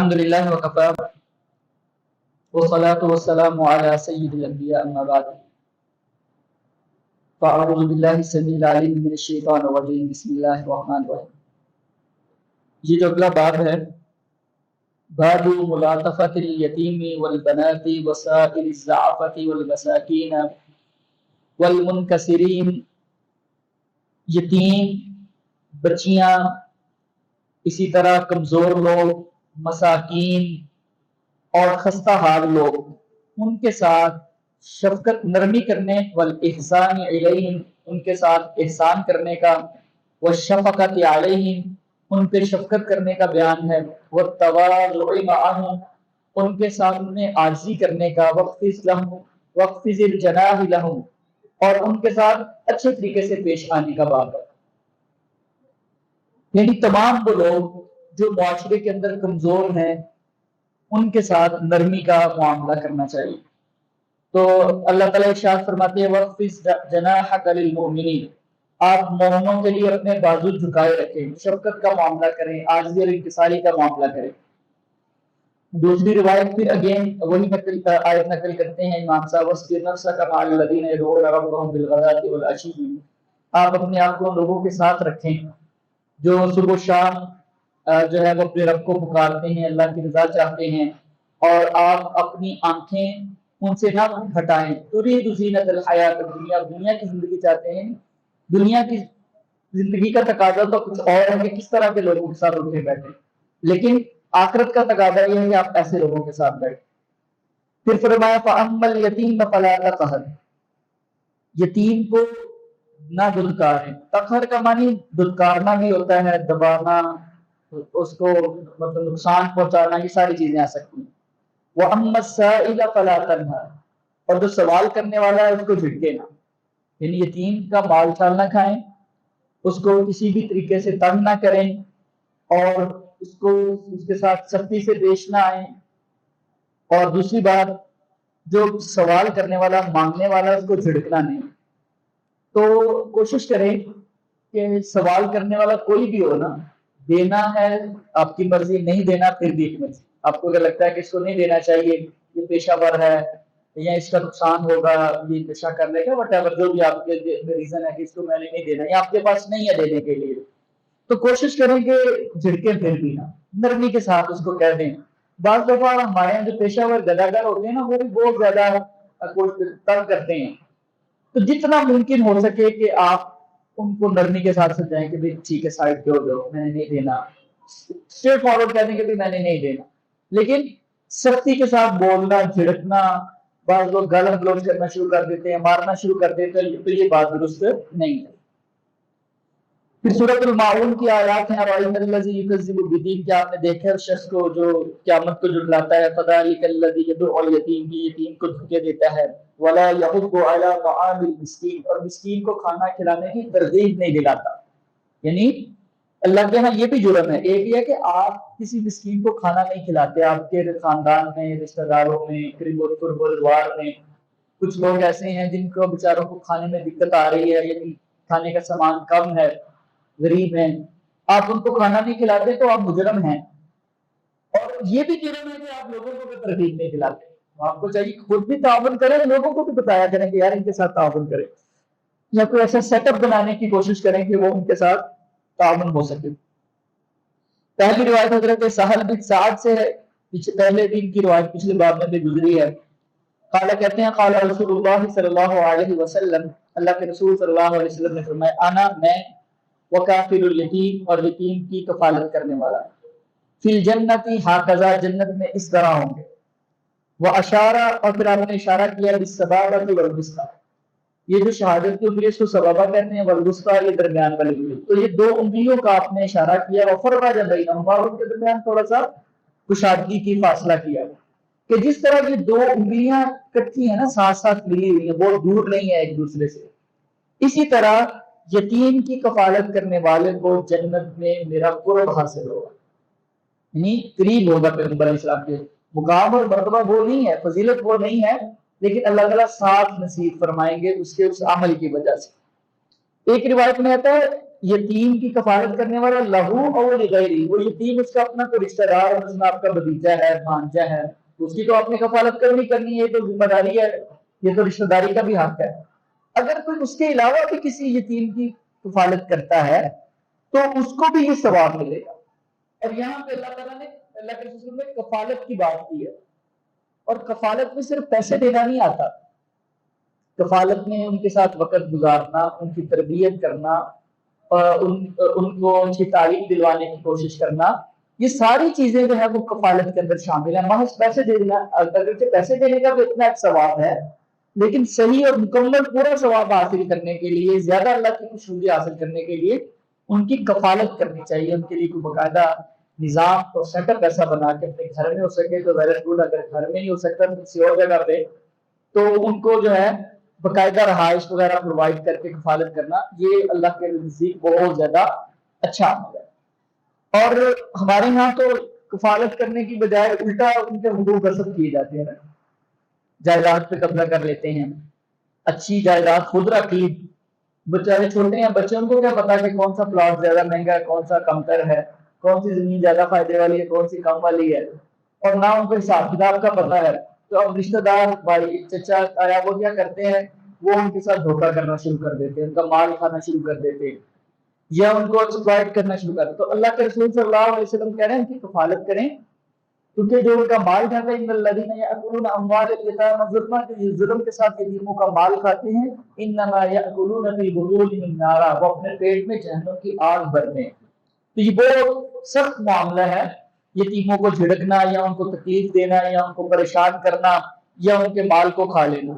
الحمدللہ وکفا والصلاة والسلام علی سید الانبیاء اما بعد فاعوذ باللہ السمیع العلیم من الشیطان الرجیم بسم اللہ الرحمن الرحیم۔ یہ جو اگلا باب ہے، باب ملاطفۃ الیتیم والبنات وسائر الضعفاء والمساکین والمنکسرین، یتیم، بچیاں، اسی طرح کمزور لوگ، مساکین اور خستہ حال لوگ، ان کے ساتھ شفقت نرمی کرنے، والاحسان علیہم، ان کے ساتھ احسان کرنے کا، والشفقۃ علیہم، ان پہ شفقت کرنے کا بیان ہے، والتواضع معہم، ان کے ساتھ انہیں عاجزی کرنے کا، واخفض الجناح لہم، اور ان کے ساتھ اچھے طریقے سے پیش آنے کا باب ہے۔ یعنی تمام وہ لوگ جو معاشرے کے اندر کمزور ہیں ان کے ساتھ نرمی کا معاملہ کرنا چاہیے۔ تو اللہ تعالیٰ ارشاد فرماتے ہیں وَاخْفِضْ جَنَاحَكَ لِلْمُؤْمِنِينَ، آپ مومنوں کے لیے اپنے بازو جھکائے رکھیں، شفقت کا معاملہ کریں، عاجزی اور انکساری کا معاملہ کریں۔ دوسری روایت پھر اگین وہی آیت نقل کرتے ہیں امام صاحب، وَاصْبِرْ نَفْسَكَ مَعَ الَّذِينَ يَدْعُونَ رَبَّهُم بِالْغَدَاةِ وَالْعَشِيِّ، آپ اپنے آپ کو لوگوں کے ساتھ رکھیں جو صبح و شام جو ہے وہ اپنے رب کو پکارتے ہیں، اللہ کی رضا چاہتے ہیں، اور آپ اپنی آنکھیں ان سے نہ ہٹائیں۔ ترید زینت الحیات الدنیا، دنیا کی زندگی چاہتے ہیں، دنیا کی زندگی کا تقاضا تو کچھ اور ہے کہ کس طرح کے لوگوں کے ساتھ اٹھے بیٹھے، لیکن آخرت کا تقاضا یہ ہے کہ آپ ایسے لوگوں کے ساتھ بیٹھیں۔ پھر فرمایا فَأَمَّا الْيَتِيمَ فَلَا تَقْهَرْ، یتیم کو نہ دھتکاریں۔ تقہر کا معنی دھتکارنا بھی ہوتا ہے، دبانا، اس کو مطلب نقصان پہنچانا، یہ ساری چیزیں آ سکتی ہیں۔ وَأَمَّا السَّائِلَ فَلَا تَنْهَرْ، اور جو سوال کرنے والا ہے اس کو جھٹکے نہ، یعنی یتیم کا مال چھال نہ کھائیں، اس کو کسی بھی طریقے سے تنگ نہ کریں، اور اس کے ساتھ سختی سے پیش نہ آئیں۔ اور دوسری بات، جو سوال کرنے والا، مانگنے والا، اس کو جھڑکنا نہیں۔ تو کوشش کریں کہ سوال کرنے والا کوئی بھی ہو نا، دینا ہے آپ کی مرضی، نہیں دینا پھر بھی ایک مرضی۔ آپ کو اگر لگتا ہے کہ اس کو نہیں دینا چاہیے، یہ پیشہ ور ہے یا اس کا نقصان ہوگا، یہ نشہ کر لے گا، وٹ ایور جو بھی آپ کے ریزن ہے کہ اس کو میں نے نہیں دینا یا آپ کے پاس نہیں ہے دینے کے لیے، تو کوشش کریں کہ جھڑکیں پھر بھی نہ، نرمی کے ساتھ اس کو کہہ دیں۔ بعض دفعہ ہمارے یہاں جو پیشہ ور گداگر ہوتے ہیں نا، وہ بھی بہت زیادہ تنگ کرتے ہیں، تو جتنا ممکن ہو سکے کہ آپ ان کو نرمی کے ساتھ سمجھائیں کہ ٹھیک ہے سائڈ پہ ہو جاؤ، میں نے نہیں دینا، اسٹریٹ فارورڈ کہہ دیں کہ میں نے نہیں دینا۔ لیکن سختی کے ساتھ بولنا، جھڑکنا، بعض لوگ گالیاں گلوچ کرنا شروع کر دیتے ہیں، مارنا شروع کر دیتے ہیں، تو یہ بات درست نہیں ہے۔ پھر سورۃ الماعون کی آیات ہیں، اَرَأَيْتَ الَّذِي يُكَذِّبُ بِالدِّينِ، کیا آپ نے دیکھا ہے اس شخص کو جو قیامت کو جھٹلاتا ہے، فَذَلِكَ الَّذِي يَدُعُّ الْيَتِيمَ، کی یتیم کو دھکے دیتا ہے، وَلَا يَحُضُّ عَلَىٰ طَعَامِ الْمِسْكِينِ، اور مسکین کو کھانا کھلانے کی ترغیب نہیں دلاتا۔ یعنی اللہ کے ہاں یہ بھی جرم ہے۔ ایک یہ ہے کہ آپ کسی مسکین کو کھانا نہیں کھلاتے، آپ کے خاندان میں، رشتہ داروں میں، قرب و روار میں کچھ لوگ ایسے ہیں جن کو بیچاروں کو کھانے میں دقت آ رہی ہے، یعنی کھانے کا سامان کم ہے، غریب ہیں، آپ ان کو کھانا نہیں کھلاتے تو آپ مجرم ہیں۔ اور یہ بھی جرم ہے کہ آپ لوگوں کو بھی ترغیب نہیں کھلاتے۔ آپ کو چاہیے خود بھی تعاون کریں، لوگوں کو بھی بتایا کریں کہ یار ان کے ساتھ تعاون کریں، یا کوئی ایسا سیٹ اپ بنانے کی کوشش کریں کہ وہ ان کے ساتھ تعاون ہو سکے۔ پہلی روایت حضرت سہل بن سعد سے ہے، پہلے دن کی روایت پچھلے باب میں بھی گزری ہے۔ قال کہتے ہیں قال رسول اللہ صلی اللہ علیہ وسلم، اللہ کے رسول صلی اللہ علیہ وسلم نے فرمایا انا میں وکافل الیتیم، اور یتیم کی کفالت کرنے والا، فی الجنت ہاکذا، جنت میں اس طرح ہوں گے، واشارہ، اور پھر آپ نے اشارہ کیا بالسبابۃ والوسطی، یہ جو شہادت کی انگلی اس کو سبابہ کہتے ہیں، والوسطی یہ درمیان والی انگلی، تو یہ دو انگلیوں کا آپ نے اشارہ کیا، وفرج بینہما، اور ان کے درمیان تھوڑا سا کشادگی کی، فاصلہ کیا، کہ جس طرح یہ دو انگلیاں کٹھی ہیں نا، ساتھ ساتھ ملی ہوئی ہیں، بہت دور نہیں ہے ایک دوسرے سے، اسی طرح یتیم کی کفالت کرنے والے کو جنت میں میرا قرب حاصل ہوگا، یعنی قریب ہوگا پیغمبر علیہ السلام کے۔ مقام اور مرتبہ وہ نہیں ہے، فضیلت وہ نہیں ہے، لیکن اللہ تعالیٰ ساتھ نصیب فرمائیں گے اس کے اس عمل کی وجہ سے۔ ایک روایت میں آتا ہے یتیم کی کفالت کرنے والا لہو اور لغیری، وہ یتیم اس کا اپنا کوئی رشتہ دار ہے، اس میں آپ کا بھتیجا ہے، بھانجا ہے، اس کی تو آپ نے کفالت کرنی ہے، یہ تو ذمہ داری ہے، یہ تو رشتہ داری کا بھی حق ہے۔ اگر کوئی اس کے علاوہ بھی کسی یتیم کی کفالت کرتا ہے تو اس کو بھی یہ ثواب ملے گا۔ اور یہاں پہ اللہ تعالیٰ نے، اللہ کے رسول نے کفالت کی بات کی ہے، اور کفالت میں صرف پیسے دینا نہیں آتا، کفالت میں ان کے ساتھ وقت گزارنا، ان کی تربیت کرنا، ان کو اچھی تعلیم دلوانے کی کوشش کرنا، یہ ساری چیزیں جو ہے وہ کفالت کے اندر شامل ہیں۔ محض پیسے دینا، اگرچہ پیسے دینے کا بھی اتنا ایک ثواب ہے، لیکن صحیح اور مکمل پورا ثواب حاصل کرنے کے لیے، زیادہ اللہ کی خوشنودی حاصل کرنے کے لیے ان کی کفالت کرنی چاہیے، ان کے لیے کوئی باقاعدہ نظام اور سیٹ اپ ایسا بنا کے اپنے گھر میں ہو سکے تو ویل اینڈ گڈ، اگر گھر میں نہیں ہو سکتا تو کسی اور جگہ پہ تو ان کو جو ہے باقاعدہ رہائش وغیرہ پرووائڈ کر کے کفالت کرنا، یہ اللہ کے نزدیک بہت زیادہ اچھا عمل ہے۔ اور ہمارے یہاں تو کفالت کرنے کی بجائے الٹا ان کے حقوق غصب کیے جاتے ہیں، جائیداد پہ قبضہ کر لیتے ہیں، اچھی جائیداد خود رکھ لی، بچے چھوٹے ہیں، بچے ان کو کیا پتا کہ کون سا پلاٹ زیادہ مہنگا ہے، کون سا کم تر ہے، کون سی زمین زیادہ فائدے والی ہے، کون سی کم والی ہے، اور نہ ان کو حساب کتاب کا پتا ہے۔ تو اب رشتہ دار بھائی چچا آیا وہ کیا کرتے ہیں، وہ ان کے ساتھ دھوکہ کرنا شروع کر دیتے ہیں، ان کا مال کھانا شروع کر دیتے ہیں، یا ان کو ایکسپلائٹ کرنا شروع کر دیتے۔ تو اللہ کے رسول صلی اللہ علیہ وسلم کہہ رہے ہیں کہ کفالت کریں، کیونکہ جو ان کا مال کھاتا ہے، ان الذین یأکلون اموال الیتامی ظلما، جو ظلم کے ساتھ یتیموں کا مال کھاتے ہیں، انما یأکلون فی بطونہم نارا، وہ اپنے پیٹ میں جہنم کی آگ بھرتے ہیں۔ تو یہ بہت سخت معاملہ ہے، یتیموں کو جھڑکنا یا ان کو تکلیف دینا یا ان کو پریشان کرنا یا ان کے مال کو کھا لینا۔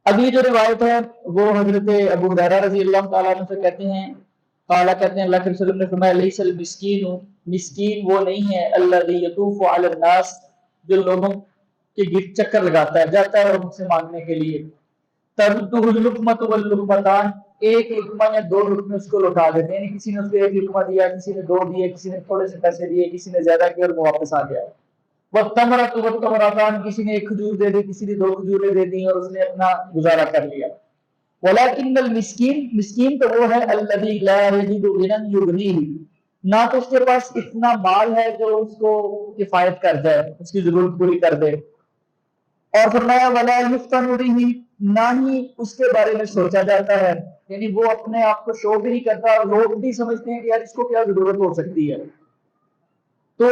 اگلی جو روایت ہے وہ حضرت ابو ہریرہ رضی اللہ تعالیٰ عنہ سے کہتے ہیں، کہتے ہیں اللہ کے رسول نے فرمایا لیس المسکین، مسکین وہ نہیں ہے الذی یطوف علی الناس، جو لوگوں کے گرد چکر لگاتا ہے، جاتا ہے ان سے مانگنے کے لیے، ترده اللقمۃ واللقمتان، ایک لقمہ یا دو لقمے اس کو لوٹا دیتے ہیں، یعنی کسی نے اس کو ایک لقمہ دیا، کسی نے دو دیے، کسی نے تھوڑے سے پیسے دیے، کسی نے زیادہ کیا اور وہ واپس آ گیا۔ والتمرۃ والتمرتان، کسی نے ایک کھجور دے دی، کسی نے دو کھجوریں دے دی اور اس نے اپنا گزارا کر لیا۔ ولكن المسکین، مسکین تو وہ ہے الذی لا یجد غنی یغنیہ، نہ تو اس کے پاس اتنا مال ہے جو اس کو کفایت کر جائے، اس کی ضرورت پوری کر دے۔ اور فرمایا ولا یفتن بہ، نہ ہی اس کے بارے میں سوچا جاتا ہے، یعنی وہ اپنے آپ کو شو بھی نہیں کرتا، اور لوگ بھی سمجھتے ہیں کہ یار اس کو کیا ضرورت ہو سکتی ہے، تو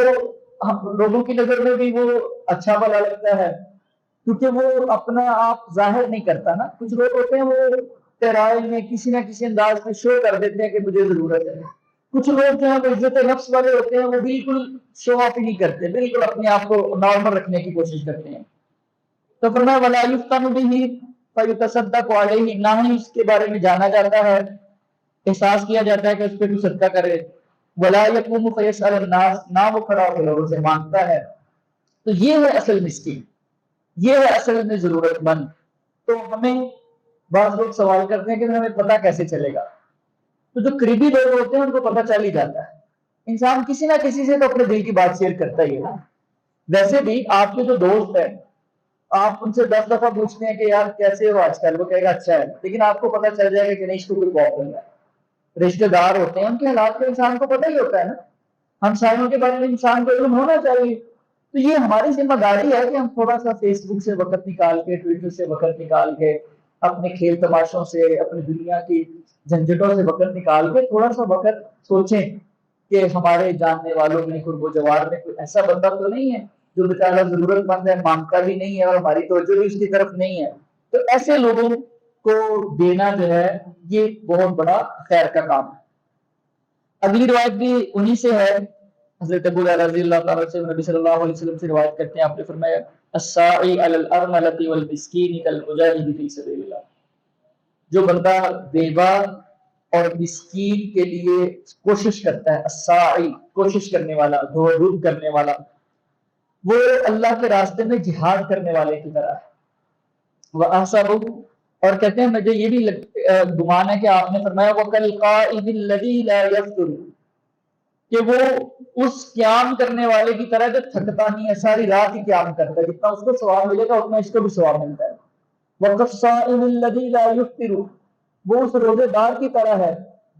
لوگوں کی نظر میں بھی وہ اچھا بھلا لگتا ہے، کیونکہ وہ اپنا آپ ظاہر نہیں کرتا نا۔ کچھ لوگ ہوتے ہیں وہ تیرائے میں کسی نہ کسی انداز میں شو کر دیتے ہیں کہ مجھے ضرورت ہے، کچھ لوگ جو ہیں وہ عزت نفس والے ہوتے ہیں، وہ بالکل شو آف ہی نہیں کرتے، بالکل اپنے آپ کو نارمل رکھنے کی کوشش کرتے ہیں۔ تو فرمایا ولا یفتن بہ فیتصدق علیہ، نہ ہی اس کے بارے میں جانا جاتا ہے، احساس کیا جاتا ہے کہ اس پہ کوئی صدقہ کرے۔ ولا یقوم فیسأل الناس، نہ وہ کھڑا ہو کے لوگوں سے مانگتا ہے۔ تو یہ ہے اصل مسکین، یہ ہے اصل میں ضرورت مند۔ تو ہمیں بعض لوگ سوال کرتے ہیں کہ ہمیں پتہ کیسے چلے گا؟ تو جو قریبی لوگ ہوتے ہیں ان کو پتہ چل ہی جاتا ہے، انسان کسی نہ کسی سے تو اپنے دل کی بات شیئر کرتا ہی ہے نا۔ ویسے بھی آپ کے جو دوست ہیں، آپ ان سے 10 دفعہ پوچھتے ہیں کہ یار کیسے ہو آج کل، وہ کہے گا اچھا ہے، لیکن آپ کو پتہ چل جائے گا کہ نہیں اس کو کوئی پرابلم ہے۔ رشتے دار ہوتے ہیں، ان کے حالات کو انسان کو پتہ ہی ہوتا ہے نا، ہمسایوں کے بارے میں انسان کو علم ہونا چاہیے۔ تو یہ ہماری ذمہ داری ہے کہ ہم تھوڑا سا فیس بک سے وقت نکال کے، ٹویٹر سے وقت نکال کے، اپنے کھیل تماشوں سے، اپنی دنیا کی جھنجھٹوں سے وقت نکال کے تھوڑا سا وقت سوچیں کہ ہمارے جاننے والوں میں، قرب و جوار میں کوئی ایسا بندہ تو نہیں ہے جو بیچارہ ضرورت مند ہے، مانگتا بھی نہیں ہے اور ہماری توجہ بھی اس کی طرف نہیں ہے۔ تو ایسے لوگوں کو دینا جو ہے یہ بہت بڑا خیر کا کام ہے۔ اگلی روایت بھی انہی سے ہے، حضرت ابو ہریرہ رضی اللہ تعالیٰ سے نبی صلی اللہ علیہ وسلم سے روایت کرتے ہیں، آپ نے فرمایا الساعی علی الارملۃ والمسکین کالمجاہد فی سبیل اللہ، جو بندہ بیوہ اور مسکین کے لیے کوشش کرتا ہے، الساعی کوشش کرنے والا، دوڑ دھوپ کرنے والا، وہ اللہ کے راستے میں جہاد کرنے والے کی طرح ہے۔ وَأَحْسَبُ، اور کہتے ہیں مجھے یہ بھی گمان ہے کہ آپ نے فرمایا وَكَالْقَائِمِ الَّذِي لَا يَفْطُرُ، کہ وہ اس قیام کرنے والے کی طرح جو تھکتا نہیں ہے، ساری رات ہی قیام کرتا ہے، جتنا اس کو ثواب ملے گا اتنا اس کو بھی ثواب ملتا ہے۔ وَكَالصَّائِمِ الَّذِي لَا يُفْطِرُ، وہ اس روزے دار کی طرح ہے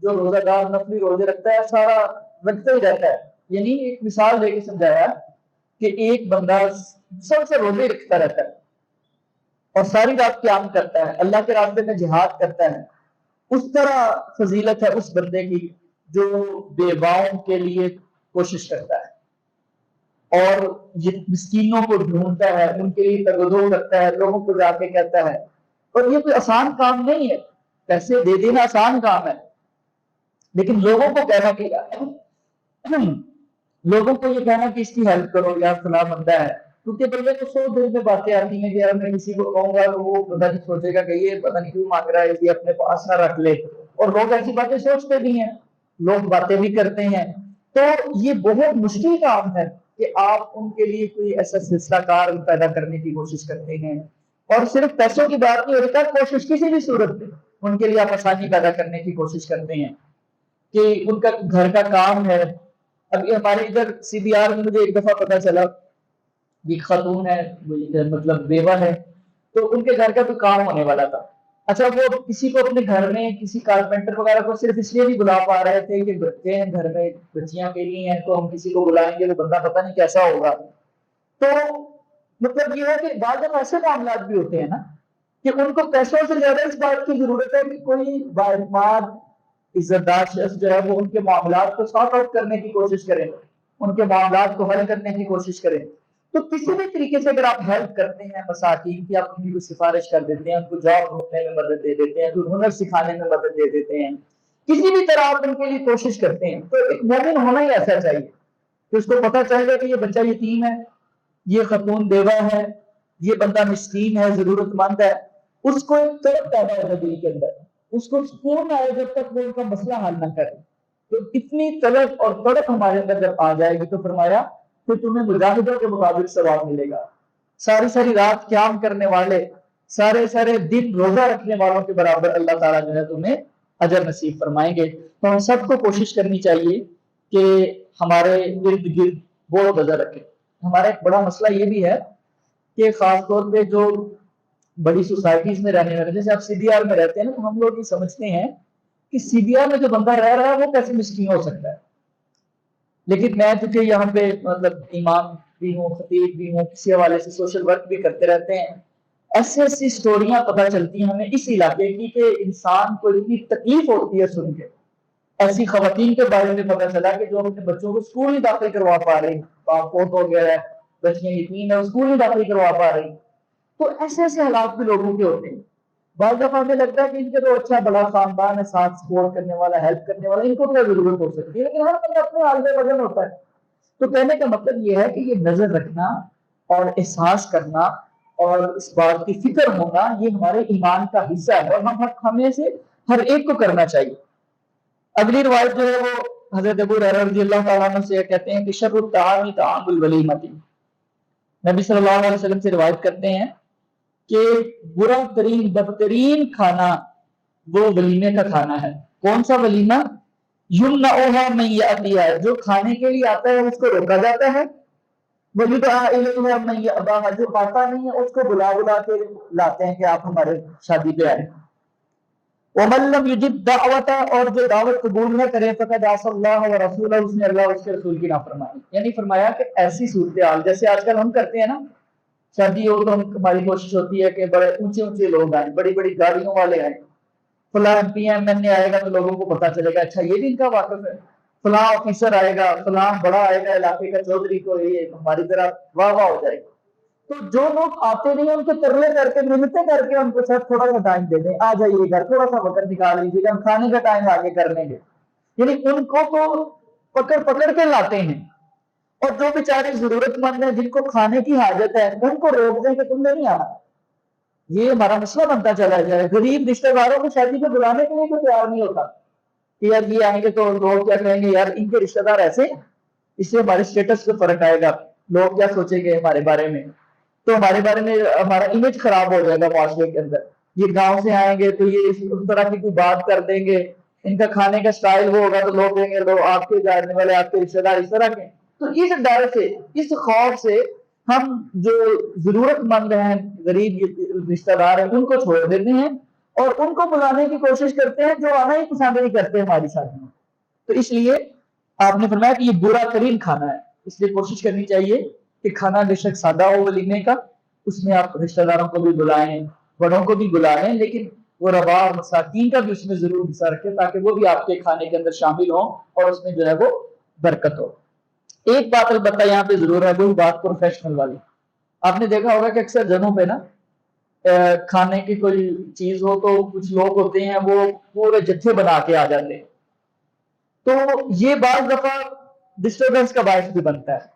جو روزہ دار نفلی روزے رکھتا ہے سارا رکھتا ہی رہتا ہے. یعنی ایک مثال دے کے سمجھایا کہ ایک بندہ سب سے روزے رکھتا رہتا ہے اور ساری رات قیام کرتا ہے, اللہ کے راستے میں جہاد کرتا ہے, اس طرح فضیلت ہے اس بندے کی جو بیواؤں کے لیے کوشش کرتا ہے اور مسکینوں کو ڈھونڈتا ہے, ان کے لیے تگدو کرتا ہے, لوگوں کو جا کے کہتا ہے. اور یہ کوئی آسان کام نہیں ہے, پیسے دے دینا آسان کام ہے, لیکن لوگوں کو کہنا کہ لوگوں کو یہ کہنا کہ اس کی ہیلپ کرو یا فلاں بندہ ہے, کیونکہ بندے کو 100 دل میں باتیں آتی ہیں کہ یار میں کسی کو کہوں گا تو وہ بندہ نہیں سوچے گا کہ یہ پتہ نہیں کیوں مانگ رہا ہے, یہ اپنے پاس نہ رکھ لے. اور لوگ ایسی باتیں سوچتے بھی ہیں, لوگ باتیں بھی کرتے ہیں. تو یہ بہت مشکل کام ہے کہ آپ ان کے لیے کوئی ایسا سلسلہ کار پیدا کرنے کی کوشش کرتے ہیں. اور صرف پیسوں کی بات نہیں ہوتا, کوشش کسی بھی صورت میں ان کے لیے آپ آسانی پیدا کرنے کی کوشش کرتے ہیں کہ ان کا گھر کا کام ہے. ابھی ہمارے ادھر سی بی آر میں مجھے ایک دفعہ پتا چلا ایک خاتون ہے, مطلب بیوہ ہے, تو ان کے گھر کا تو کام ہونے والا تھا. اچھا وہ کسی کو اپنے گھر میں کسی کارپینٹر وغیرہ کو صرف اس لیے نہیں بلا پا رہے تھے کہ بچے ہیں گھر میں, بچیاں کے لیے ہیں, تو ہم کسی کو بلائیں گے وہ بندہ پتہ نہیں کیسا ہوگا. تو مطلب یہ ہے کہ بعض دفعہ ایسے معاملات بھی ہوتے ہیں نا کہ ان کو پیسوں سے زیادہ اس بات کی ضرورت ہے کہ کوئی بااعتماد عزت دار شخص جو ہے وہ ان کے معاملات کو سارٹ آؤٹ کرنے کی کوشش کریں, ان کے معاملات کو حل کرنے کی کوشش کریں. تو کسی بھی طریقے سے اگر آپ ہیلپ کرتے ہیں مساکین کی, آپ ان کو سفارش کر دیتے ہیں, ان کو جاب ڈھونڈنے میں مدد دے دیتے ہیں, کوئی ہنر سکھانے میں مدد دے دیتے ہیں, کسی بھی طرح آپ ان کے لیے کوشش کرتے ہیں, تو ایک مومن ہونا ہی ایسا چاہیے کہ اس کو پتہ چل جائے کہ یہ بچہ یتیم ہے, یہ خاتون بیوہ ہے, یہ بندہ مسکین ہے, ضرورت مند ہے. اس کو ایک طرف پیدا ہوگا دل کے اندر, اس کو سکون آئے جب تک وہ ان کا مسئلہ حل نہ کرے. تو اتنی طلب اور تڑپ ہمارے اندر جب آ جائے گی تو فرمایا کہ تمہیں مجاہدوں کے مطابق ثواب ملے گا. ساری ساری رات قیام کرنے والے, سارے سارے دن روزہ رکھنے والوں کے برابر اللہ تعالیٰ جو ہے تمہیں اجر نصیب فرمائیں گے. تو ہم سب کو کوشش کرنی چاہیے کہ ہمارے ارد گرد وہ نظر رکھیں. ہمارا ایک بڑا مسئلہ یہ بھی ہے کہ خاص طور پہ جو بڑی سوسائٹیز میں رہنے والے, جیسے آپ سی بی آر میں رہتے ہیں نا, تو ہم لوگ یہ سمجھتے ہیں کہ سی بی آر میں جو بندہ رہ رہا ہے وہ کیسے مسکین ہو سکتا ہے. لیکن میں چونکہ یہاں پہ مطلب امام بھی ہوں, خطیب بھی ہوں, کسی حوالے سے سوشل ورک بھی کرتے رہتے ہیں, ایسی ایسی سٹوریاں پتہ چلتی ہیں ہمیں اس علاقے کی کہ انسان کو اتنی تکلیف ہوتی ہے سن کے. ایسی خواتین کے بارے میں پتہ چلا کہ جو اپنے بچوں کو اسکول نہیں داخل کروا پا رہی, فوت ہو گیا ہے, بچیاں یتیم ہیں, اسکول نہیں داخل کروا پا رہی. تو ایسے ایسے حالات بھی لوگوں کے ہوتے ہیں. بعض دفعہ ہمیں لگتا ہے کہ ان کے تو اچھا بڑا خاندان ہے, ساتھ سپورٹ کرنے والا, ہیلپ کرنے والا, ان کو کیا ضرورت ہو سکتی ہے, لیکن ہر بندہ اپنے حال میں وزن ہوتا ہے. تو کہنے کا مطلب یہ ہے کہ یہ نظر رکھنا اور احساس کرنا اور اس بات کی فکر ہونا یہ ہمارے ایمان کا حصہ ہے, اور ہمیں سے ہر ایک کو کرنا چاہیے. اگلی روایت جو ہے وہ حضرت ابو ہریرہ رضی اللہ تعالیٰ عنہ سے کہتے ہیں کہ شر الطعام طعام الولیمۃ. نبی صلی اللہ علیہ وسلم سے روایت کرتے ہیں کہ برا ترین بدترین کھانا وہ ولیمے کا کھانا ہے. کون سا ولیمہ؟ یمنعها من یاتیہ, جو کھانے کے لیے آتا ہے اس کو روکا جاتا ہے, ویدعا الیہ من یاباہ, جو آتا نہیں ہے اس کو بلا بلا کے لاتے ہیں کہ آپ ہمارے شادی پہ آئیں. ومن لم یجب دعوتا, اور جو دعوت قبول نہ کرے فقد عصى اللہ ورسولہ, اس نے اللہ اور اس کے رسول کی نافرمانی. یعنی فرمایا کہ ایسی صورتحال جیسے آج کل ہم کرتے ہیں نا, شادی ہو تو ہماری کوشش ہوتی ہے کہ بڑے اونچے اونچے لوگ آئیں, بڑی بڑی گاڑیوں والے آئیں, فلاں پی ایم ایل اے آئے گا تو لوگوں کو پتا چلے گا اچھا یہ بھی ان کا واقف ہے, فلاں آفیسر آئے گا, فلاں بڑا آئے گا علاقے کا چودھری, کو یہ ہماری طرح واہ واہ ہو جائے گا. تو جو لوگ آتے نہیں ان کے ترلے کر کے منتیں کر کے ان کو سر تھوڑا سا ٹائم دے دیں, آ جائیے گھر, تھوڑا سا وقت نکال لیجیے گا, ہم کھانے کا ٹائم آگے کر لیں گے. یعنی ان کو تو پکڑ پکڑ کے لاتے ہیں, اور جو بیچارے ضرورت مند ہیں جن کو کھانے کی حاجت ہے ان کو روک دیں کہ تم نے نہیں آنا. یہ ہمارا مسئلہ بنتا چلا جائے. غریب رشتہ داروں کو شادی پہ بلانے کے لیے کوئی تیار نہیں ہوتا کہ یار یہ آئیں گے تو لوگ کیا کہیں گے, یار ان کے رشتہ دار ایسے, اس سے ہمارے اسٹیٹس پہ فرق آئے گا, لوگ کیا سوچیں گے ہمارے بارے میں, تو ہمارے بارے میں ہمارا امیج خراب ہو جائے گا معاشرے کے اندر. یہ گاؤں سے آئیں گے تو یہ اس طرح کی کوئی بات کر دیں گے, ان کا کھانے کا سٹائل وہ ہوگا تو لوگ کہیں گے لوگ آپ کے جاننے والے, آپ کے رشتہ دار اس طرح کے. تو اس ڈر سے, اس خوف سے ہم جو ضرورت مند ہیں, غریب رشتہ دار ہیں, ان کو چھوڑ دیتے ہیں اور ان کو بلانے کی کوشش کرتے ہیں جو آنا ہی پسند نہیں کرتے ہماری شادی میں. تو اس لیے آپ نے فرمایا کہ یہ برا ترین کھانا ہے. اس لیے کوشش کرنی چاہیے کہ کھانا بے شک سادہ ہو ولیمے کا، اس میں آپ رشتہ داروں کو بھی بلائیں، بڑوں کو بھی بلا لیں، لیکن وہ ربا اور مساکین کا بھی اس میں ضرور حصہ رکھیں تاکہ وہ بھی آپ کے کھانے کے اندر شامل ہوں اور اس میں جو ہے وہ برکت ہو. ایک بات البتہ یہاں پہ ضرور ہے، وہی بات پروفیشنل والی. آپ نے دیکھا ہوگا کہ اکثر جگہوں پہ نا کھانے کی کوئی چیز ہو تو کچھ لوگ ہوتے ہیں وہ پورے جتھے بنا کے آ جاتے ہیں، تو یہ بعض دفعہ ڈسٹربنس کا باعث بھی بنتا ہے.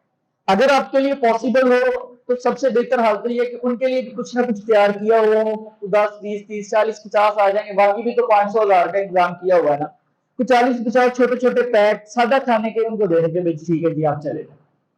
اگر آپ کے لیے پاسبل ہو تو سب سے بہتر حال تو یہ کہ ان کے لیے بھی کچھ نہ کچھ تیار کیا ہو. 10 20 30 40 50 آ جائیں گے، باقی بھی تو 500 1000 کا انتظام کیا ہوا ہے نا. کچھ 40 50 چھوٹے چھوٹے پیک سادہ کھانے کے ان کو دے دیں گے، ٹھیک ہے جی آپ چلے جائیں،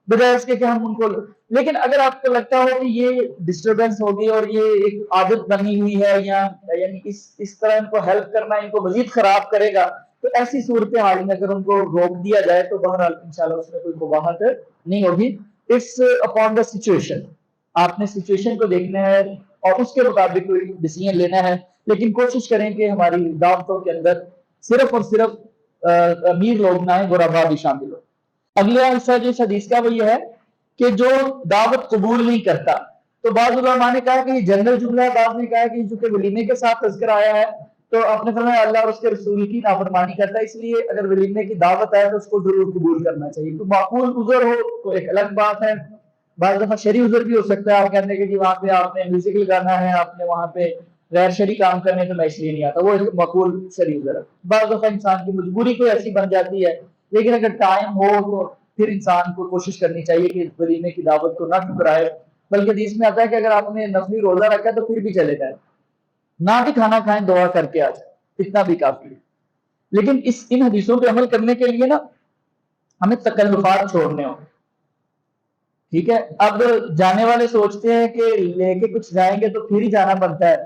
بجائے اس کے کہ ہم ان کو. لیکن اگر آپ کو لگتا ہو کہ یہ ڈسٹربنس ہوگی اور یہ ایک عادت بنی ہوئی ہے یا یعنی اس طرح ان کو ہیلپ کرنا ان کو مزید خراب کرے گا، تو ایسی صورتحال میں اگر ان کو روک دیا جائے تو بہرحال انشاءاللہ اس میں کوئی قباحت نہیں ہوگی. It's upon the situation. آپ نے سچویشن کو دیکھنا ہے اور اس کے مطابق کوئی ڈیسیژن لینا ہے. لیکن کوشش کریں کہ ہماری دعوتوں کے اندر صرف اور صرف امیر لوگ نہ ہیں، غربا بھی شامل ہو. اگلا حصہ جو اس حدیث کا وہ یہ ہے کہ جو دعوت قبول نہیں کرتا، تو بعض علماء نے کہا کہ یہ جنرل جملہ ہے، بعض نے کہا کہ چونکہ ولیمے کے ساتھ تذکر آیا ہے تو آپ نے فرمایا اللہ اور اس کے رسول کی نافرمانی کرتا ہے، اس لیے اگر ولیمے کی دعوت ہے تو اس کو ضرور قبول کرنا چاہیے. تو معقول عذر ہو تو ایک الگ بات ہے، بعض دفعہ شرعی عذر بھی ہو سکتا ہے. آپ کہتے ہیں کہ جی وہاں پہ آپ نے میوزک لگانا ہے، آپ نے وہاں پہ غیر شرعی کام کرنے تو میں اس لیے نہیں آتا، وہ ایک معقول شرعی عذر ہے. بعض دفعہ انسان کی مجبوری کوئی ایسی بن جاتی ہے، لیکن اگر ٹائم ہو تو پھر انسان کو کوشش کرنی چاہیے کہ ولیمے کی دعوت کو نہ ٹھکرائے. بلکہ حدیث میں آتا ہے کہ اگر آپ نے نفلی روزہ رکھا تو پھر بھی چلے جائے، نہ بھی کھانا کھائیں، دعا کر کے آ جائے، اتنا بھی کافی ہے. لیکن ان حدیثوں پہ عمل کرنے کے لیے نا ہمیں تکلفات چھوڑنے ہوں. ٹھیک ہے، اب جانے والے سوچتے ہیں کہ لے کے کچھ جائیں گے تو پھر ہی جانا بنتا ہے.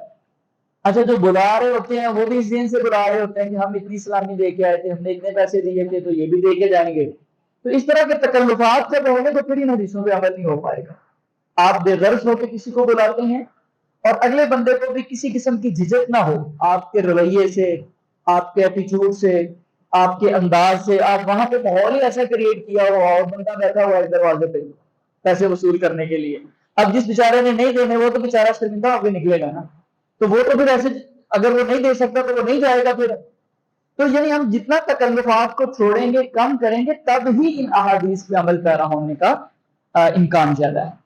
اچھا جو بلا رہے ہوتے ہیں وہ بھی اس دن سے بلا رہے ہوتے ہیں کہ ہم اتنی سلامی دے کے آئے تھے، ہم نے اتنے پیسے دیے تھے تو یہ بھی دے کے جائیں گے. تو اس طرح کے تکلفات جب ہوں گے تو پھر ان حدیثوں پہ عمل نہیں ہو پائے گا. آپ بے غرض ہو کے کسی کو بلاتے ہیں اور اگلے بندے کو بھی کسی قسم کی جھجک نہ ہو آپ کے رویے سے، آپ کے ایٹیچیوڈ سے، آپ کے انداز سے. آپ وہاں پہ ماحول ہی ایسا کریٹ کیا ہوا اور بندہ بیٹھا ہوا ہے دروازے پہ پیسے وصول کرنے کے لیے. اب جس بیچارے نے نہیں دینے وہ تو بیچارہ شرمندہ ہو کے نکلے گا نا، تو وہ تو پھر ایسے اگر وہ نہیں دے سکتا تو وہ نہیں جائے گا پھر. تو یعنی ہم جتنا تکلفات کو چھوڑیں گے، کم کریں گے، تب ہی ان احادیث پہ عمل پیرا ہونے کا امکان زیادہ ہے.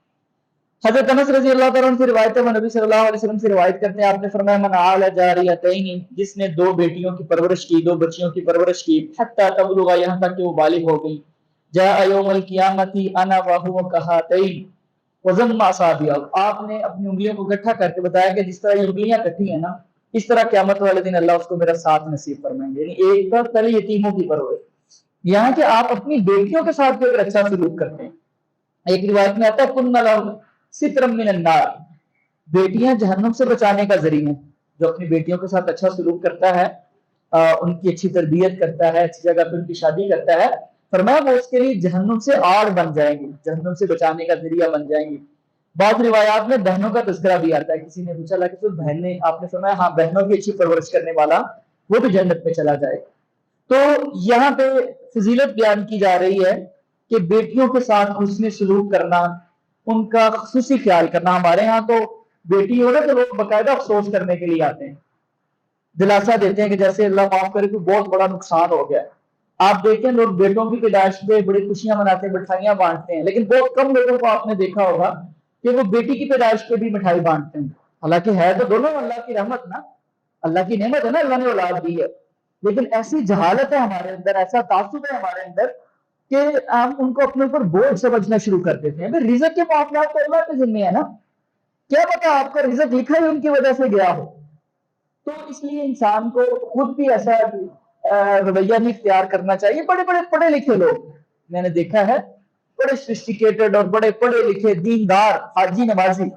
حضرت انس رضی اللہ تعالیٰ عنہ سے روایت ہے، وہ نبی صلی اللہ علیہ وسلم سے روایت کرتے ہیں، آپ نے فرمایا من عال جاریتین، جس نے 2 بیٹیوں کی پرورش کی، 2 بچیوں کی پرورش کی، حتی تبلغ، یہاں تک کہ وہ بالغ ہو گئی، جاء یوم القیامت انا وهو کہاتین وضم اصابعہ، آپ نے اپنی انگلیوں کو اکٹھا کر کے بتایا کہ جس طرح یہ انگلیاں کٹھی ہیں نا، اس طرح قیامت والے دن اللہ اس کو میرا ساتھ نصیب فرمائیں گے. یعنی ایک طرف پہلے یتیموں کی پرورش، یہاں کہ آپ اپنی بیٹیوں کے ساتھ بھی اگر اچھا سلوک کرتے ہیں. ایک روایت میں آتا ہے کن لہم سترا من النار، بیٹیاں جہنم سے بچانے کا ذریعہ. جو اپنی بیٹیوں کے ساتھ اچھا سلوک کرتا ہے، ان کی اچھی تربیت کرتا ہے، اچھی جگہ پہ ان کی شادی کرتا ہے، فرمایا وہ اس کے لیے جہنم سے آڑ بن جائیں گی، جہنم سے بچانے کا ذریعہ بن جائیں گی. بعض روایات میں بہنوں کا تذکرہ بھی آتا ہے. کسی نے پوچھا کہ تو بہنیں، آپ نے فرمایا ہاں بہنوں کی اچھی پرورش کرنے والا وہ بھی جنت میں چلا جائے. تو یہاں پہ فضیلت بیان کی جا رہی ہے کہ بیٹیوں کے ساتھ حسن سلوک کرنا، ان کا خصوصی خیال کرنا. ہمارے ہاں تو بیٹی ہو نا تو لوگ باقاعدہ افسوس کرنے کے لیے آتے ہیں، دلاسا دیتے ہیں کہ جیسے اللہ معاف کرے کوئی بہت بڑا نقصان ہو گیا. آپ دیکھیں لوگ بیٹوں کی پیدائش پہ بڑی خوشیاں مناتے ہیں، مٹھائیاں بانٹتے ہیں، لیکن بہت کم لوگوں کو آپ نے دیکھا ہوگا کہ وہ بیٹی کی پیدائش پہ بھی مٹھائی بانٹتے ہیں. حالانکہ ہے تو دونوں اللہ کی رحمت نا، اللہ کی نعمت ہے نا، اللہ نے اولاد دی ہے. لیکن ایسی جہالت ہے ہمارے اندر، ایسا تعصب ہے ہمارے اندر کہ ہم ان کو اپنے اوپر بوجھ سمجھنا شروع کر دیتے ہیں. رزق کے معاملات تو اللہ کے ذمہ ہے نا، کیا پتا آپ کا رزق لکھا ہی ان کی وجہ سے گیا ہو. تو اس لیے انسان کو خود بھی ایسا رویہ نہیں اختیار کرنا چاہیے. بڑے بڑے پڑھے لکھے لوگ میں نے دیکھا ہے، بڑے سوفسٹیکیٹڈ اور بڑے پڑھے لکھے دیندار حاجی نمازی،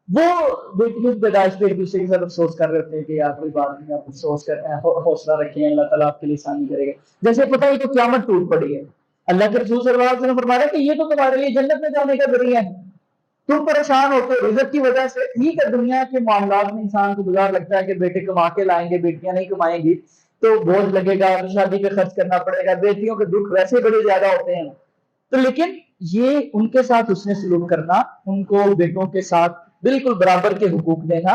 وہ بیٹیوں کی پیدائش پہ ایک دوسرے کے ساتھ افسوس کر رہے ہوتے ہیں کہ یار کوئی بات نہیں، آپ افسوس کریں، حوصلہ رکھیں، اللہ تعالیٰ آپ کے لیے آسانی کرے گا. جیسے پتہ ہی تو قیامت ٹوٹ پڑی ہے. اللہ کے رسول صلی اللہ علیہ وسلم فرما رہے ہیں کہ یہ تو تمہارے لیے جنت میں جانے کا ذریعہ ہے. تم پریشان ہوتے ہو رزق کی وجہ سے. ٹھیک ہے دنیا کے معاملات میں انسان کو گزار لگتا ہے کہ بیٹے کما کے لائیں گے, بیٹیاں نہیں کمائیں گی تو بوجھ لگے گا, شادی پہ خرچ کرنا پڑے گا, بیٹیوں کے دکھ ویسے بڑے زیادہ ہوتے ہیں. تو لیکن یہ ان کے ساتھ حسن سلوک کرنا, ان کو بیٹوں کے ساتھ بالکل برابر کے حقوق دینا,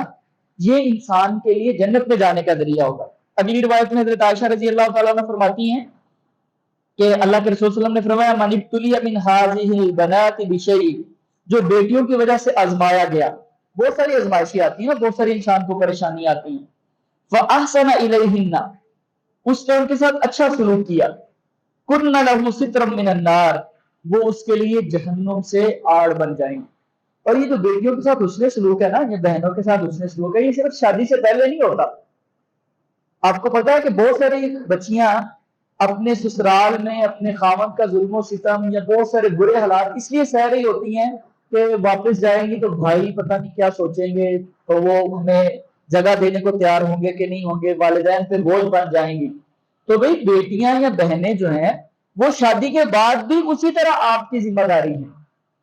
یہ انسان کے لیے جنت میں جانے کا ذریعہ ہوگا. اگلی روایت میں حضرت عائشہ رضی اللہ تعالیٰ عنہ فرماتی ہیں کہ اللہ کے رسول صلی اللہ علیہ وسلم نے فرمایا من ابتلی من هذه البنات بشيء, جو بیٹیوں کی وجہ سے آزمایا گیا, بہت ساری آزمائشیں آتی ہیں, بہت ساری انسان کو پریشانی آتی ہیں. فاحسن الیہن, اس نے ان کے ساتھ اچھا سلوک کیا. کن لہ سترا من النار, وہ اس کے لیے جہنم سے آڑ بن جائیں. اور یہ جو بیٹیوں کے ساتھ حسن سلوک ہے نا, یہ بہنوں کے ساتھ حسن سلوک ہے, یہ صرف شادی سے پہلے نہیں ہوتا. آپ کو پتا ہے کہ بہت ساری بچیاں اپنے سسرال میں اپنے خاوند کا ظلم و ستم یا بہت سارے برے حالات اس لیے سہ رہی ہوتی ہیں کہ واپس جائیں گی تو بھائی پتہ نہیں کیا سوچیں گے, تو وہ ہمیں جگہ دینے کو تیار ہوں گے کہ نہیں ہوں گے, والدین پہ بوجھ بن جائیں گی. تو بھائی بیٹیاں یا بہنیں جو ہیں وہ شادی کے بعد بھی اسی طرح آپ کی ذمہ داری ہے.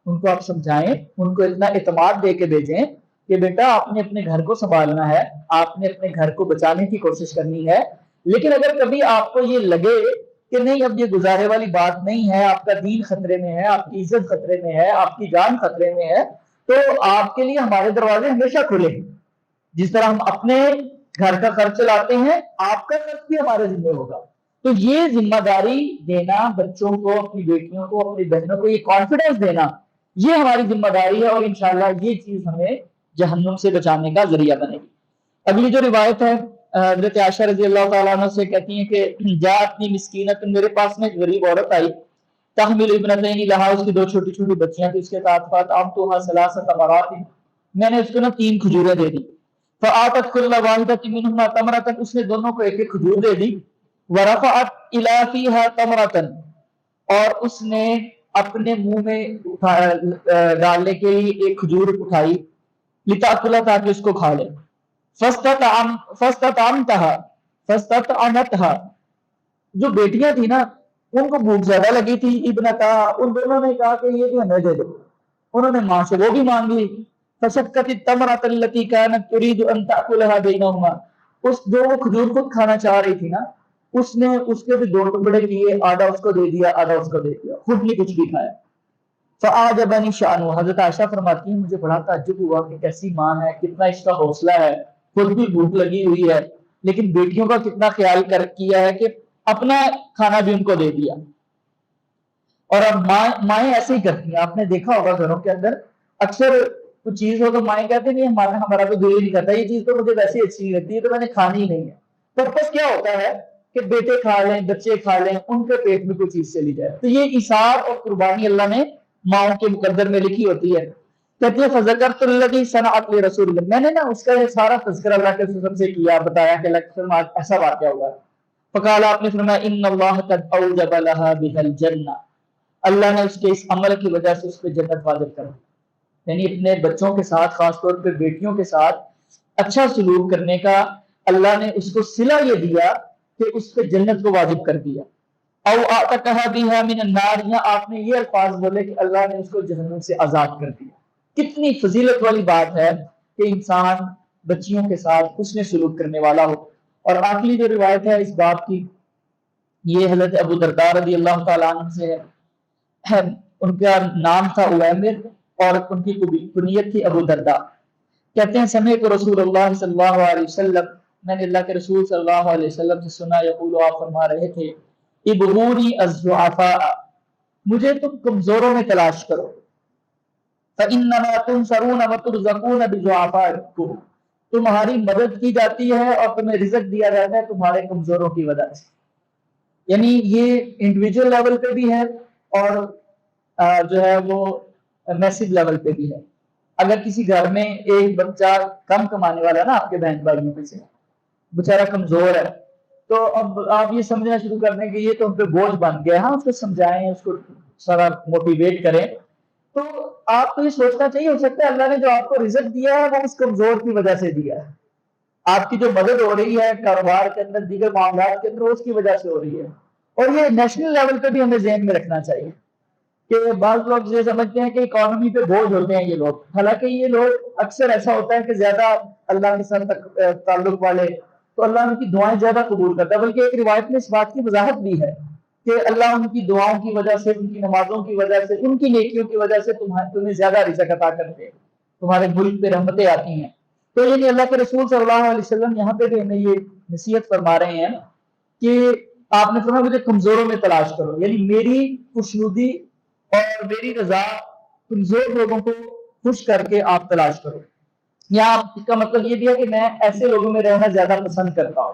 ان کو آپ سمجھائیں, ان کو اتنا اعتماد دے کے بھیجیں کہ بیٹا آپ نے اپنے گھر کو سنبھالنا ہے, آپ نے اپنے گھر کو بچانے کی کوشش کرنی ہے. لیکن اگر کبھی آپ کو یہ لگے کہ نہیں اب یہ گزارے والی بات نہیں ہے, آپ کا دین خطرے میں ہے, آپ کی عزت خطرے میں ہے, آپ کی جان خطرے میں ہے, تو آپ کے لیے ہمارے دروازے ہمیشہ کھلے ہیں. جس طرح ہم اپنے گھر کا خرچ چلاتے ہیں, آپ کا خرچ بھی ہمارے ذمہ ہوگا. تو یہ ذمہ داری دینا بچوں کو, اپنی بیٹیوں کو, اپنی بہنوں کو, یہ کانفیڈنس دینا, یہ ہماری ذمہ داری ہے, اور انشاءاللہ یہ چیز ہمیں جہنم سے بچانے کا ذریعہ بنے گی. اگلی جو روایت ہے حضرت عائشہ رضی اللہ تعالیٰ عنہ سے کہتی ہیں کہ جاءتنی مسکینۃ, میرے پاس میں ایک غریب عورت آئی, تحمل ابنتین لہا, اس کی دو چھوٹی چھوٹی بچیاں تھیں اس کے ساتھ, فاطعمتھا ثلاثۃ تمرات, میں نے اس کو نا 3 کھجوریں دے دی. فآتت کل واحدۃ منہما تمرۃ, اس نے دونوں کو ایک ایک کھجور دے دی. ورفعت الی فیہا تمرۃ, اور اس نے اپنے منہ میں ڈالنے کے لیے ایک کھجور اٹھائی, لتاکلہ, تاکہ اس کو کھا لے. فاستطعمتھا, جو بیٹیاں تھی نا ان کو بھوک زیادہ لگی تھی. ابنتا, ان دونوں نے کہا کہ یہ جو ہمیں دے دو, انہوں نے ماں سے وہ بھی مانگی. فشکت التمرۃ التي كانت تريد ان تاكلها بينهما, اس جو وہ کھجور خود کھانا چاہ رہی تھی نا, اس نے اس کے بھی 2 ٹکڑے کیے, آدھا اس کو دے دیا, آدھا اس کو دے دیا, خود نے کچھ بھی کھایا. فاعجبني شأنه, حضرت عائشہ فرماتی ہیں مجھے بڑا تعجب ہوا کہ کیسی ماں ہے, کتنا اس کا حوصلہ ہے, خود بھی بھوک لگی ہوئی ہے لیکن بیٹیوں کا کتنا خیال کیا ہے کہ اپنا کھانا بھی ان کو دے دیا. اور اب مائیں ایسے ہی کرتی ہیں, آپ نے دیکھا ہوگا گھروں کے اندر اکثر کچھ چیز ہو تو مائیں کہتے ہیں ہمارا تو دل ہی نہیں کرتا, یہ چیز تو مجھے ویسے اچھی نہیں لگتی ہے تو میں نے کھانی ہی نہیں ہے. پرپس کیا ہوتا ہے کہ بیٹے کھا لیں, بچے کھا لیں, ان کے پیٹ میں کوئی چیز چلی جائے. تو یہ ایثار اور قربانی اللہ نے ماؤں کے مقدر میں لکھی ہوتی ہے. کہتی ہے فذکرت الذی صنعت لرسول اللہ, میں نے نا اس کا یہ سارا تذکرہ اللہ کے رسول سے کیا, بتایا کہ اللہ کے رسول ایسا واقعہ ہوا. فقال, آپ نے فرمایا ان اللہ قد اوجب لها بها الجنہ, اللہ نے اس کے اس عمل کی وجہ سے اس پہ جنت واجب کر دی. یعنی اپنے بچوں کے ساتھ, خاص طور پہ بیٹیوں کے ساتھ اچھا سلوک کرنے کا اللہ نے اس کو صلہ یہ دیا کہ اس پہ جنت کو واجب کر دیا. او اعتقها بها من النار, یا آپ نے یہ الفاظ بولے کہ اللہ نے اس کو جہنم سے آزاد کر دیا. کتنی فضیلت والی بات ہے کہ انسان بچیوں کے ساتھ حسن سلوک کرنے والا ہو. اور آخری جو روایت ہے اس باب کی, یہ حضرت ابو درداء رضی اللہ تعالیٰ عنہ سے ہے. ان کا نام تھا اویمر اور ان کی کنیت تھی ابو درداء. کہتے ہیں سمعت رسول اللہ صلی اللہ علیہ وسلم, میں نے اللہ کے رسول صلی اللہ علیہ وسلم سے سنا, یقول, آپ فرما رہے تھے, ابغونی الضعفاء, مجھے تم کمزوروں میں تلاش کرو. فإنما تنصرون وترزقون بضعفائكم, تمہاری مدد کی جاتی ہے اور تمہیں رزق دیا جاتا ہے تمہارے کمزوروں کی وجہ سے. یعنی یہ انڈیویجول لیول پہ بھی ہے اور جو ہے وہ میسیو لیول پہ بھی ہے. اگر کسی گھر میں ایک بچہ کم کمانے والا ہے نا, آپ کے بہن بھائیوں میں سے بیچارہ کمزور ہے, تو اب آپ یہ سمجھنا شروع کر دیں کہ یہ تو ہم پہ بوجھ بن گیا. ہاں, اس کو سمجھائیں, اس کو سارا موٹیویٹ کریں. تو آپ کو یہ سوچنا چاہیے, ہو سکتا ہے اللہ نے جو آپ کو رزق دیا ہے وہ اس کمزور کی وجہ سے دیا ہے. آپ کی جو مدد ہو رہی ہے کاروبار کے اندر, دیگر معاملات کے اندر, اس کی وجہ سے ہو رہی ہے. اور یہ نیشنل لیول پہ بھی ہمیں ذہن میں رکھنا چاہیے کہ بعض لوگ یہ سمجھتے ہیں کہ اکانومی پہ بوجھ ہوتے ہیں یہ لوگ، حالانکہ یہ لوگ اکثر ایسا ہوتا ہے کہ زیادہ اللہ کے ساتھ تعلق والے تو اللہ ان کی دعائیں زیادہ قبول کرتا ہے، بلکہ ایک روایت میں اس بات کی وضاحت بھی ہے کہ اللہ ان کی دعاؤں کی وجہ سے، ان کی نمازوں کی وجہ سے، ان کی نیکیوں کی وجہ سے تمہیں زیادہ رزق عطا کرتے ہیں، تمہارے ملک پہ رحمتیں آتی ہیں۔ تو یعنی اللہ کے رسول صلی اللہ علیہ وسلم یہاں پہ بھی ہمیں یہ نصیحت فرما رہے ہیں کہ آپ نے فرمایا مجھے کمزوروں میں تلاش کرو، یعنی میری خوشنودی اور میری رضا کمزور لوگوں کو خوش کر کے آپ تلاش کرو۔ یہاں اس کا مطلب یہ بھی ہے کہ میں ایسے لوگوں میں رہنا زیادہ پسند کرتا ہوں۔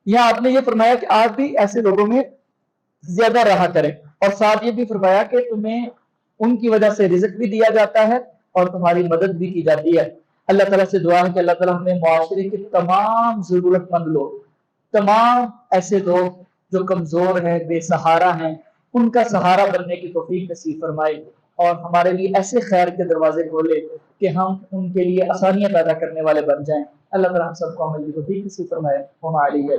یہاں آپ نے یہ فرمایا کہ آپ بھی ایسے لوگوں میں زیادہ رہا کریں، اور ساتھ یہ بھی فرمایا کہ تمہیں ان کی وجہ سے رزق بھی دیا جاتا ہے اور تمہاری مدد بھی کی جاتی ہے۔ اللہ تعالیٰ سے دعا ہے کہ اللہ تعالیٰ ہمیں معاشرے کے تمام ضرورت مند لوگ، تمام ایسے لوگ جو کمزور ہیں، بے سہارا ہیں، ان کا سہارا بننے کی توفیق نصیب فرمائے، اور ہمارے لیے ایسے خیر کے دروازے کھولے کہ ہم ان کے لیے آسانیاں پیدا کرنے والے بن جائیں۔ اللہ تعالیٰ ہم سب کو عمل کی توفیق نصیب فرمائے۔ ہمارے لیے